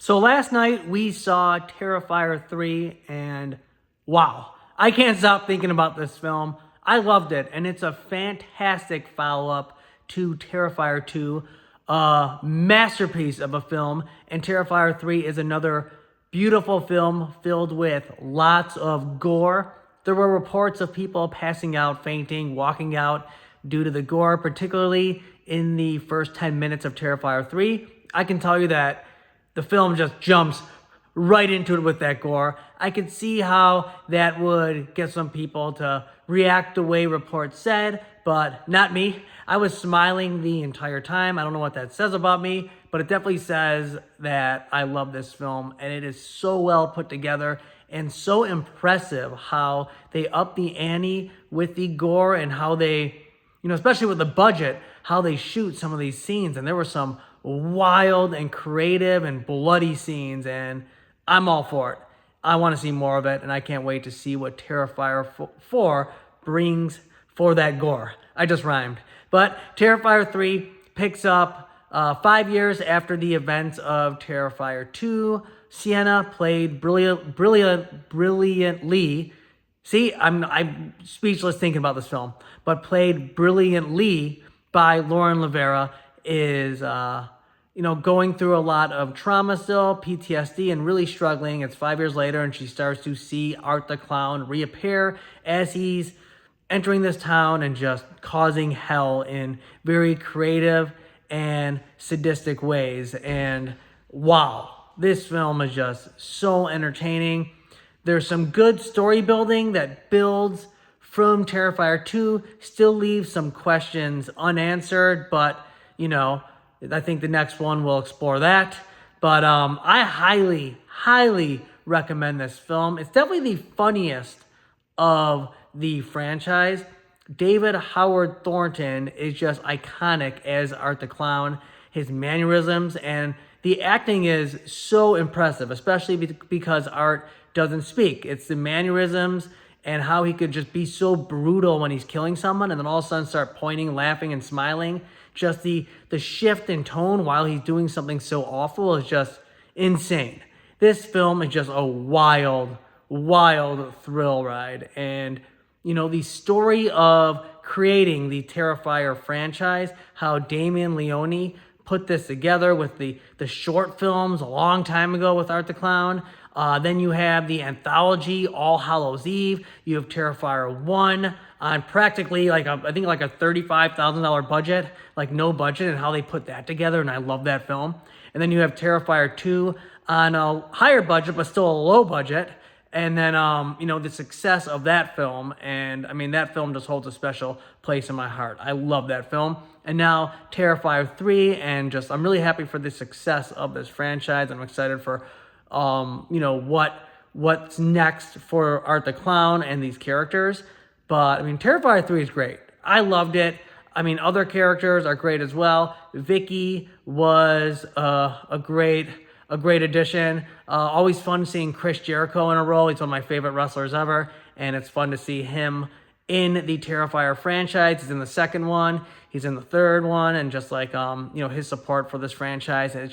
So last night we saw Terrifier 3 and wow, I can't stop thinking about this film. I loved it, and it's a fantastic follow-up to Terrifier 2, a masterpiece of a film, and Terrifier 3 is another beautiful film filled with lots of gore. There were reports of people passing out, fainting, walking out due to the gore, particularly in the first 10 minutes of Terrifier 3. I can tell you that the film just jumps right into it with that gore. I could see how that would get some people to react the way reports said, but not me. I was smiling the entire time. I don't know what that says about me, but it definitely says that I love this film, and it is so well put together and so impressive how they up the ante with the gore and how they, especially with the budget, how they shoot some of these scenes. And there were some wild and creative and bloody scenes, and I'm all for it. I want to see more of it, and I can't wait to see what Terrifier 4 brings for that gore. I just rhymed. But Terrifier 3 picks up 5 years after the events of Terrifier 2. Sienna played brilliantly. See, I'm speechless thinking about this film, but played brilliantly by Lauren Rivera is going through a lot of trauma still, PTSD, and really struggling. It's 5 years later, and she starts to see Art the Clown reappear as he's entering this town and just causing hell in very creative and sadistic ways. And wow, this film is just so entertaining. There's some good story building that builds from Terrifier 2, still leaves some questions unanswered, but, I think the next one will explore that. But I highly, highly recommend this film. It's definitely the funniest of the franchise. David Howard Thornton is just iconic as Art the Clown. His mannerisms and the acting is so impressive, especially because Art doesn't speak. It's the mannerisms and how he could just be so brutal when he's killing someone and then all of a sudden start pointing, laughing, and smiling. Just the shift in tone while he's doing something so awful is just insane. This film is just a wild, wild thrill ride. And, the story of creating the Terrifier franchise, how Damien Leone put this together with the short films a long time ago with Art the Clown. Then you have the anthology, All Hallows Eve. You have Terrifier 1 on practically I think a $35,000 budget, no budget, and how they put that together, and I love that film. And then you have Terrifier 2 on a higher budget, but still a low budget. And then, the success of that film, and that film just holds a special place in my heart. I love that film. And now Terrifier 3, and I'm really happy for the success of this franchise. I'm excited for what's next for Art the Clown and these characters. But Terrifier 3 is great. I loved it. Other characters are great as well. Vicky was a great addition. Always fun seeing Chris Jericho in a role. He's one of my favorite wrestlers ever, and it's fun to see him in the Terrifier franchise. He's in the second one. He's in the third one, and his support for this franchise. And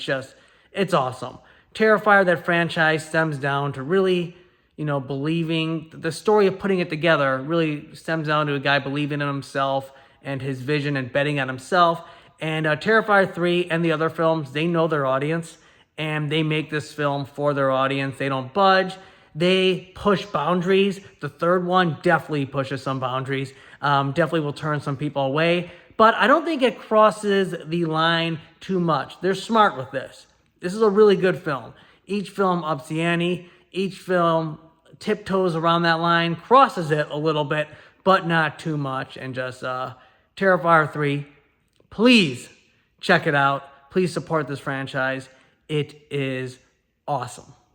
it's awesome. Terrifier, that franchise, stems down to really, believing. The story of putting it together really stems down to a guy believing in himself and his vision and betting on himself. And Terrifier 3 and the other films, they know their audience, and they make this film for their audience. They don't budge. They push boundaries. The third one definitely pushes some boundaries. Definitely will turn some people away. But I don't think it crosses the line too much. They're smart with this. This is a really good film. Each film ups the ante. Each film tiptoes around that line, crosses it a little bit, but not too much. And Terrifier 3, please check it out. Please support this franchise. It is awesome.